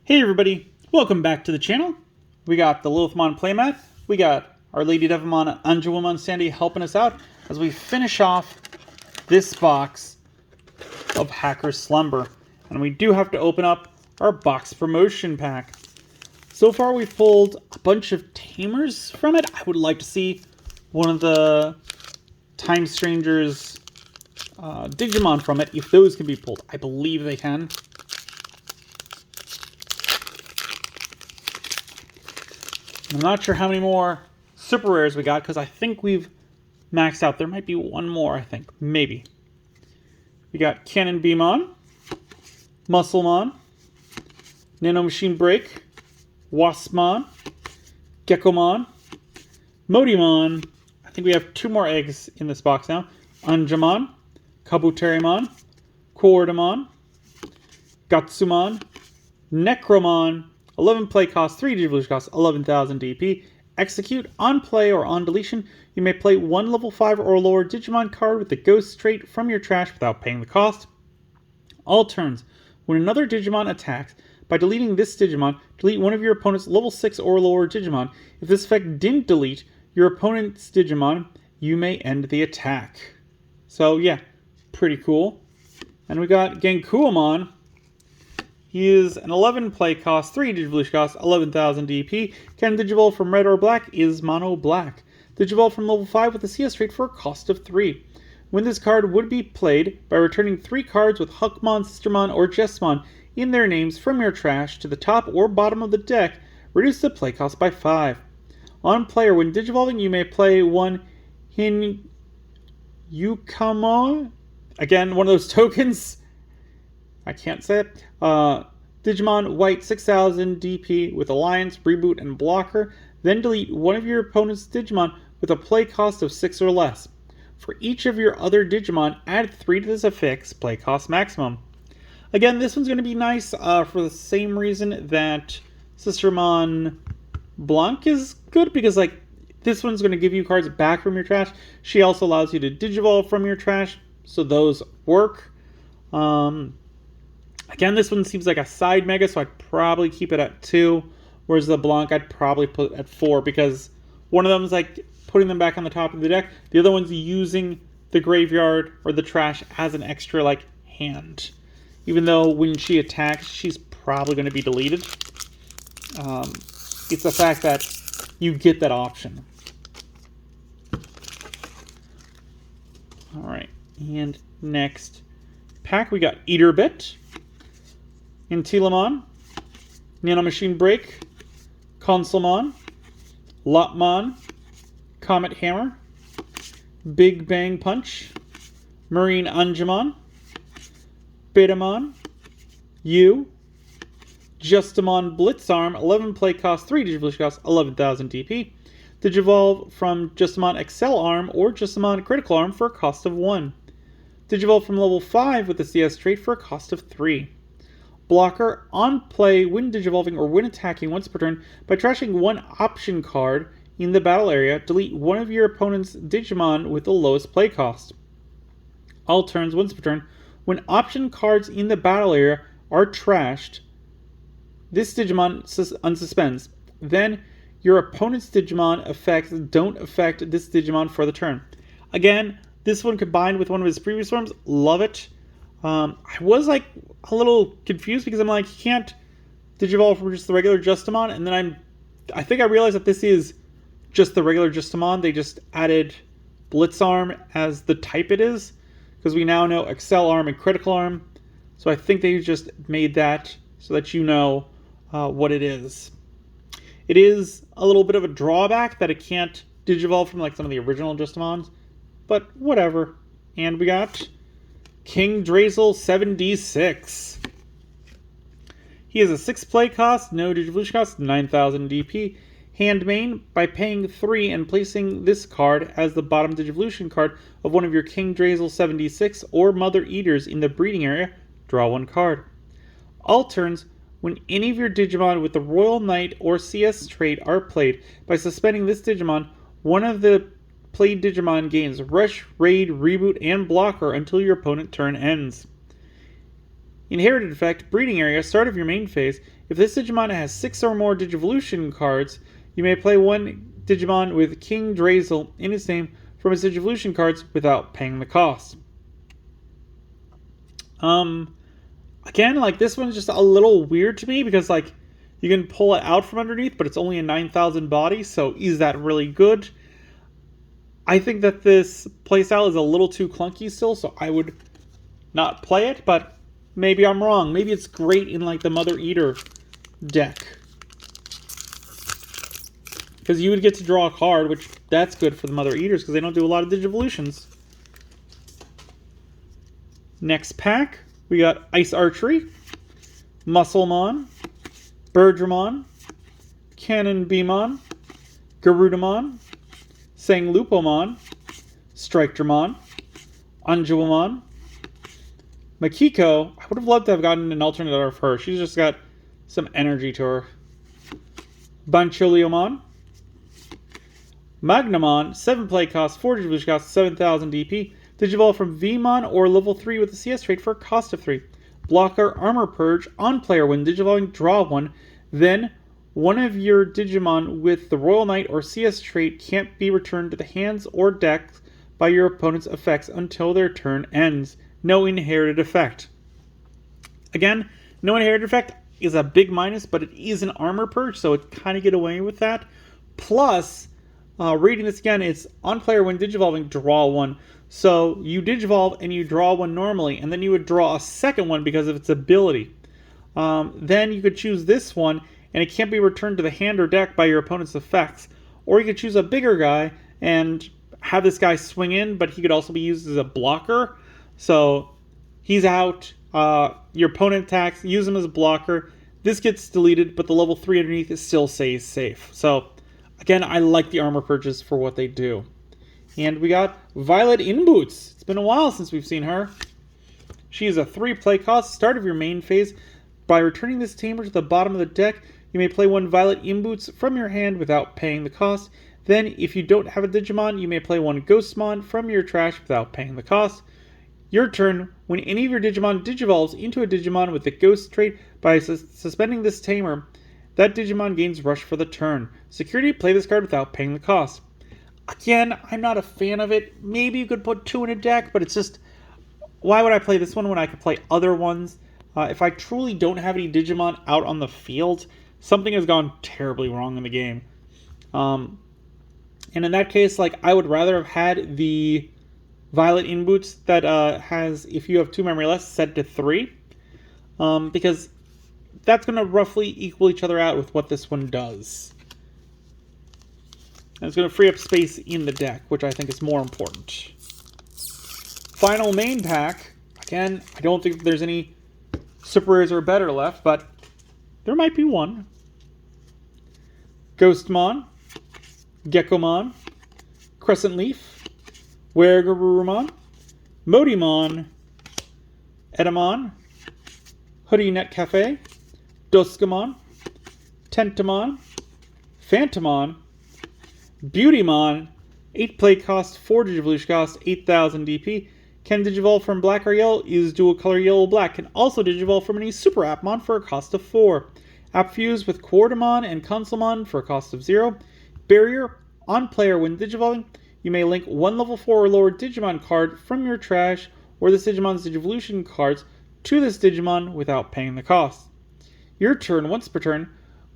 Hey everybody, welcome back to the channel. We got the Lilithmon playmat. We got our Lady Devimon and Anjumon Sandy helping us out as we finish off this box of Hackers Slumber. And we do have to open up our box promotion pack. So far we've pulled a bunch of Tamers from it. I would like to see one of the Time Strangers Digimon from it, if those can be pulled. I believe they can. I'm not sure how many more super rares we got, because I think we've maxed out. There might be one more, I think. Maybe. We got Cannon Beamon, Musclemon, Nano Machine Break, Waspmon, Geckomon, Modimon. I think we have two more eggs in this box now. Anjumon, Kabuterimon, Quordamon, Gatsumon, Necromon, 11 play cost, 3 Digivolution cost, 11,000 DP. Execute on play or on deletion. You may play one level 5 or lower Digimon card with the ghost trait from your trash without paying the cost. All turns, when another Digimon attacks, by deleting this Digimon, delete one of your opponent's level 6 or lower Digimon. If this effect didn't delete your opponent's Digimon, you may end the attack. So yeah, pretty cool. And we got Genkuamon. He is an 11 play cost, 3 Digivolution cost, 11,000 DP. Can Digivolve from red or black is mono black. Digivolve from level 5 with a CS trait for a cost of 3. When this card would be played by returning 3 cards with Huckmon, Sistermon, or Jessmon in their names from your trash to the top or bottom of the deck, reduce the play cost by 5. On player, when Digivolving, you may play one Yukamon. Again, one of those tokens. I can't say it. Digimon White 6000 DP with Alliance, Reboot, and Blocker. Then delete one of your opponent's Digimon with a play cost of 6 or less. For each of your other Digimon, add 3 to this affix play cost maximum. Again, this one's going to be nice for the same reason that Sistermon Blanc is good, because like this one's going to give you cards back from your trash. She also allows you to Digivolve from your trash, so those work. Again, this one seems like a side mega, so I'd probably keep it at 2. Whereas the Blanc, I'd probably put at 4, because one of them is like putting them back on the top of the deck. The other one's using the graveyard or the trash as an extra like hand. Even though when she attacks, she's probably going to be deleted. It's the fact that you get that option. Alright, and next pack we got Eaterbit, Intilamon, Nano Machine Break, Consulmon, Lopmon, Comet Hammer, Big Bang Punch, Marine Anjumon, Betamon, Justamon Blitzarm, 11 play cost, 3 Digivolution cost, 11,000 DP. Digivolve from Justamon Excel Arm or Justamon Critical Arm for a cost of 1. Digivolve from level 5 with the CS trait for a cost of 3. Blocker, on play when Digivolving or when attacking once per turn by trashing one option card in the battle area, delete one of your opponent's Digimon with the lowest play cost. All turns once per turn, when option cards in the battle area are trashed, this Digimon unsuspends. Then your opponent's Digimon effects don't affect this Digimon for the turn. Again, this one combined with one of his previous forms, love it. I was like a little confused because I'm like, you can't Digivolve from just the regular Justamon, and then I think I realized that this is just the regular Justamon. They just added Blitzarm as the type it is, because we now know Excel Arm and Critical Arm. So I think they just made that so that you know what it is. It is a little bit of a drawback that it can't Digivolve from like some of the original Justamons, but whatever. And we got King Drazel 7D6. He has a 6 play cost, no Digivolution cost, 9,000 DP. Hand main, by paying 3 and placing this card as the bottom Digivolution card of one of your King Drazel 7D6 or Mother Eaters in the breeding area, draw 1 card. All turns, when any of your Digimon with the Royal Knight or CS trait are played, by suspending this Digimon, one of the played Digimon gains Rush, Raid, Reboot, and Blocker until your opponent's turn ends. Inherited effect, breeding area, start of your main phase. If this Digimon has 6 or more Digivolution cards, you may play one Digimon with King Drazel in its name from its Digivolution cards without paying the cost. Again, like, this one's just a little weird to me because, like, you can pull it out from underneath, but it's only a 9,000 body, so is that really good? I think that this playstyle is a little too clunky still, so I would not play it, but maybe I'm wrong. Maybe it's great in, like, the Mother Eater deck. Because you would get to draw a card, which that's good for the Mother Eaters, because they don't do a lot of Digivolutions. Next pack, we got Ice Archery, Musclemon, Birdramon, Cannon Beamon, Garudamon, Sanglupomon, Strikedramon, Anjuamon, Makiko. I would have loved to have gotten an alternate art of her. She's just got some energy to her. Bancholiomon, Magnamon, 7 play cost, 4 Digivolution cost, 7,000 DP. Digivolve from Vmon or level 3 with a CS trait for a cost of 3. Blocker Armor Purge on player when Digivolving, draw 1. Then, one of your Digimon with the Royal Knight or CS trait can't be returned to the hands or deck by your opponent's effects until their turn ends. No inherited effect. Again, no inherited effect is a big minus, but it is an Armor Purge, so it kind of get away with that. Plus, reading this again, it's on player when Digivolving, draw 1. So you Digivolve and you draw 1 normally, and then you would draw a second one because of its ability. Then you could choose this one, and it can't be returned to the hand or deck by your opponent's effects. Or you could choose a bigger guy and have this guy swing in, but he could also be used as a blocker. So he's out, your opponent attacks, use him as a blocker. This gets deleted, but the level 3 underneath it still stays safe. So again, I like the Armor Purges for what they do. And we got Violet Inboots. It's been a while since we've seen her. She is a 3 play cost, start of your main phase. By returning this tamer to the bottom of the deck, you may play one Violet Inboots from your hand without paying the cost. Then, if you don't have a Digimon, you may play one Ghostmon from your trash without paying the cost. Your turn, when any of your Digimon digivolves into a Digimon with the Ghost trait by suspending this tamer, that Digimon gains Rush for the turn. Security, play this card without paying the cost. Again, I'm not a fan of it. Maybe you could put 2 in a deck, but it's just, why would I play this one when I could play other ones? If I truly don't have any Digimon out on the field, something has gone terribly wrong in the game. And in that case, like, I would rather have had the Violet Inboots that has, if you have 2 memory less, set to 3. Because that's going to roughly equal each other out with what this one does. And it's going to free up space in the deck, which I think is more important. Final main pack. Again, I don't think there's any super rares or better left, but there might be one. Ghostmon, Geckomon, Crescent Leaf, Weregarurumon, Modimon, Edamon, Hoodie Net Cafe, Doskamon, Tentamon, Phantomon, Beautymon, 8 play cost, 4 Digivolution cost, 8,000 DP. Can Digivolve from black or yellow, is dual color yellow-black. Can also Digivolve from any Super Appmon for a cost of 4. App fuse with Quartamon and Consulmon for a cost of 0. Barrier, on player when Digivolving, you may link 1 level 4 or lower Digimon card from your trash or this Digimon's Digivolution cards to this Digimon without paying the cost. Your turn, once per turn,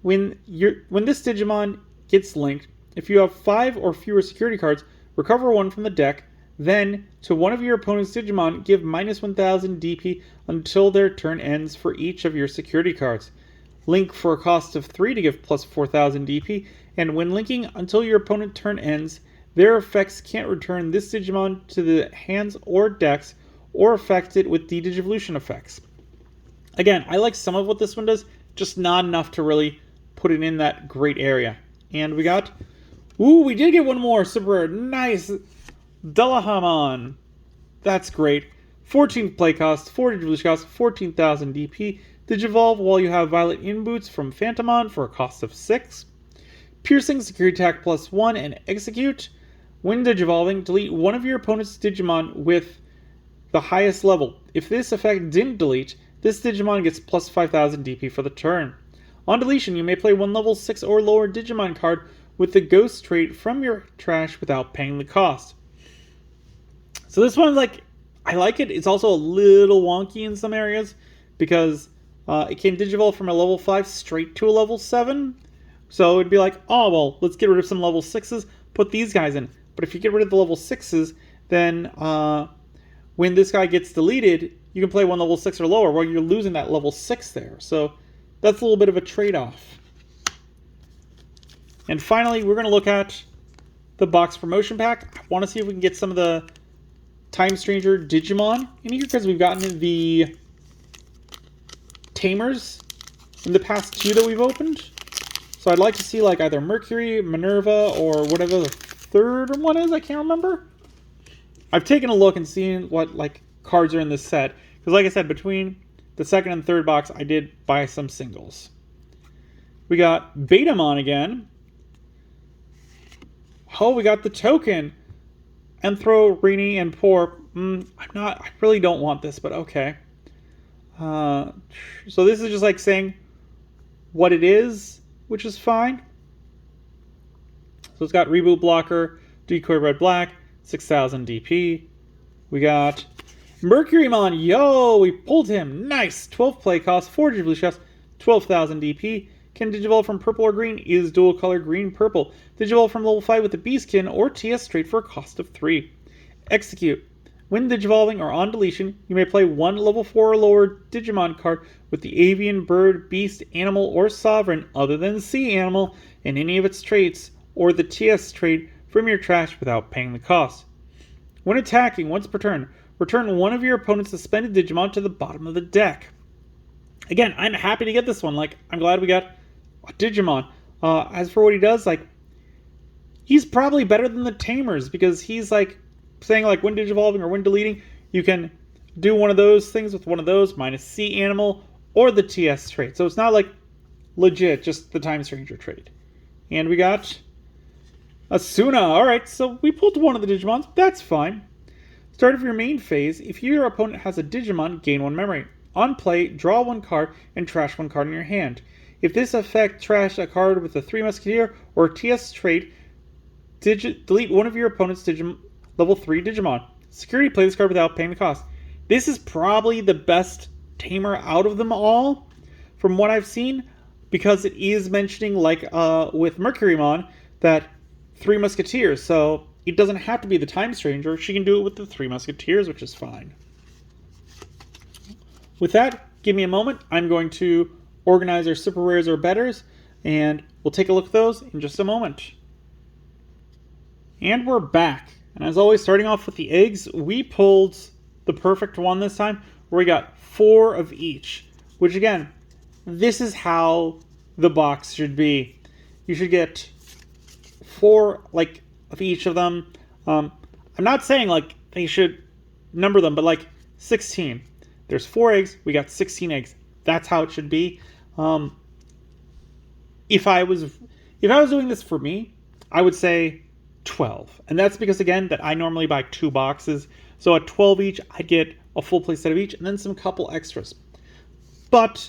when this Digimon gets linked, if you have 5 or fewer security cards, recover 1 from the deck, then to one of your opponent's Digimon, give minus 1,000 DP until their turn ends for each of your security cards. Link for a cost of 3 to give plus 4,000 DP, and when linking until your opponent's turn ends, their effects can't return this Digimon to the hands or decks or affect it with de-Digivolution effects. Again, I like some of what this one does, just not enough to really put it in that great area. And we got... Ooh, we did get one more super rare. Nice! Dullahamon. That's great. 14 play cost, 4 Digivolution cost, 14,000 DP. Digivolve while you have Violet Inboots from Phantomon for a cost of 6. Piercing, Security Attack plus 1, and Execute. When Digivolving, delete one of your opponent's Digimon with the highest level. If this effect didn't delete, This Digimon gets plus 5,000 DP for the turn. On deletion, you may play one level 6 or lower Digimon card with the Ghost trait from your trash without paying the cost. So this one, like, I like it. It's also a little wonky in some areas because it can Digivolve from a level 5 straight to a level 7. So it'd be like, oh, well, let's get rid of some level 6s, put these guys in. But if you get rid of the level 6s, then when this guy gets deleted, you can play one level 6 or lower, while you're losing that level 6 there. So that's a little bit of a trade-off. And finally, we're going to look at the box promotion pack. I want to see if we can get some of the Time Stranger Digimon in here, because we've gotten the Tamers in the past 2 that we've opened. So I'd like to see like either Mercury, Minerva, or whatever the third one is. I can't remember. I've taken a look and seen what like cards are in this set. Because like I said, between the second and third box, I did buy some singles. We got Betamon again. Oh, we got the token. Enthro, Rini, and Poor. I really don't want this, but okay. So this is just like saying what it is, which is fine. So it's got Reboot Blocker, Decoy Red Black, 6,000 DP. We got Mercurymon. Yo, we pulled him. Nice. 12 play cost, 4 Digivolve shots, 12,000 DP. Can Digivolve from purple or green, is dual color green-purple. Digivolve from level 5 with the Beastkin or TS straight for a cost of 3. Execute. When Digivolving or on deletion, you may play one level 4 or lower Digimon card with the avian, bird, beast, animal, or sovereign other than sea animal and any of its traits, or the TS trait from your trash without paying the cost. When attacking once per turn, return one of your opponent's suspended Digimon to the bottom of the deck. Again, I'm happy to get this one. Like, I'm glad we got a Digimon. As for what he does, like, he's probably better than the Tamers, because he's like saying like when Digivolving or when deleting, you can do one of those things with one of those, minus sea animal or the TS trait. So it's not like legit just the Time Stranger trait. And we got Asuna. Alright, so we pulled one of the Digimons. That's fine. Start of your main phase, if your opponent has a Digimon, gain 1 memory. On play, draw 1 card and trash 1 card in your hand. If this effect trash a card with a 3 Musketeer or TS trait, delete one of your opponent's level 3 Digimon. Security, play this card without paying the cost. This is probably the best Tamer out of them all, from what I've seen, because it is mentioning, like with Mercurymon, that 3 Musketeers, so it doesn't have to be the Time Stranger. She can do it with the 3 Musketeers, which is fine. With that, give me a moment. I'm going to organize our super rares or betters, and we'll take a look at those in just a moment. And we're back. And as always, starting off with the eggs, we pulled the perfect one this time, where we got 4 of each. Which again, this is how the box should be. You should get 4 like of each of them. I'm not saying like they should number them, but like 16. There's 4 eggs, we got 16 eggs. That's how it should be. If I was doing this for me, I would say 12. And that's because, again, that I normally buy 2 boxes. So at 12 each, I'd get a full play set of each and then some couple extras. But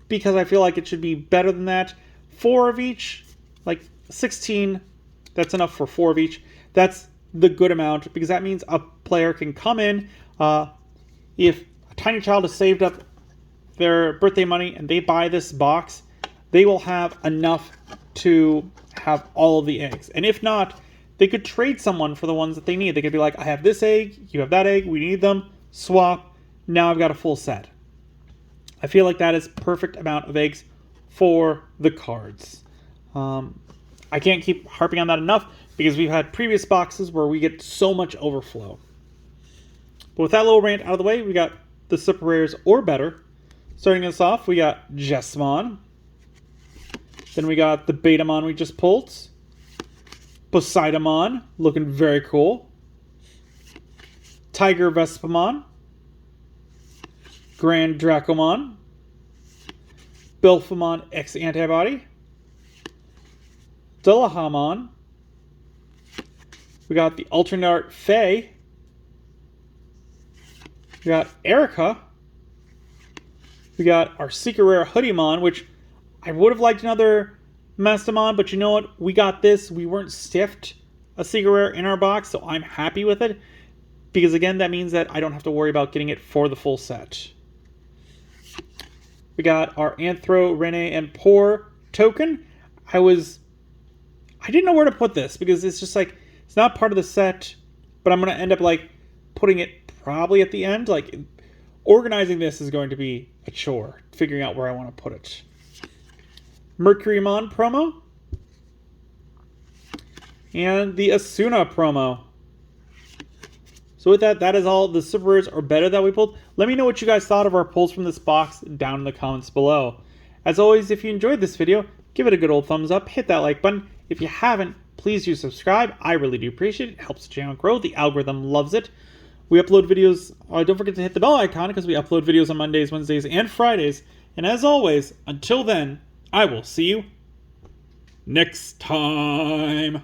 because I feel like it should be better than that, 4 of each, like 16, that's enough for 4 of each. That's the good amount, because that means a player can come in, if a tiny child has saved up their birthday money and they buy this box, they will have enough to have all of the eggs. And if not, they could trade someone for the ones that they need. They could be like, I have this egg, you have that egg, we need them, swap, now I've got a full set. I feel like that is perfect amount of eggs for the cards. I can't keep harping on that enough, because we've had previous boxes where we get so much overflow. But with that little rant out of the way, we got the super rares or better. Starting us off, we got Jessamon. Then we got the Betamon we just pulled. Poseidamon, looking very cool. Tiger Vespamon. Grand Dracomon. Belphamon X Antibody. Dullahamon. We got the Alternate Art Fae. We got Erica. We got our Secret Rare Hoodiemon, which I would have liked another Mastamon, but you know what? We got this. We weren't stiffed a Secret Rare in our box, so I'm happy with it. Because again, that means that I don't have to worry about getting it for the full set. We got our Anthro, Rene, and Poor token. I didn't know where to put this because it's just like, it's not part of the set, but I'm going to end up like putting it probably at the end. Like, organizing this is going to be a chore, figuring out where I want to put it. Mercurymon promo. And the Asuna promo. So with that, that is all the super rares or better that we pulled. Let me know what you guys thought of our pulls from this box down in the comments below. As always, if you enjoyed this video, give it a good old thumbs up, hit that like button. If you haven't, please do subscribe. I really do appreciate it. It helps the channel grow. The algorithm loves it. We upload videos. Don't forget to hit the bell icon because we upload videos on Mondays, Wednesdays, and Fridays. And as always, until then, I will see you next time.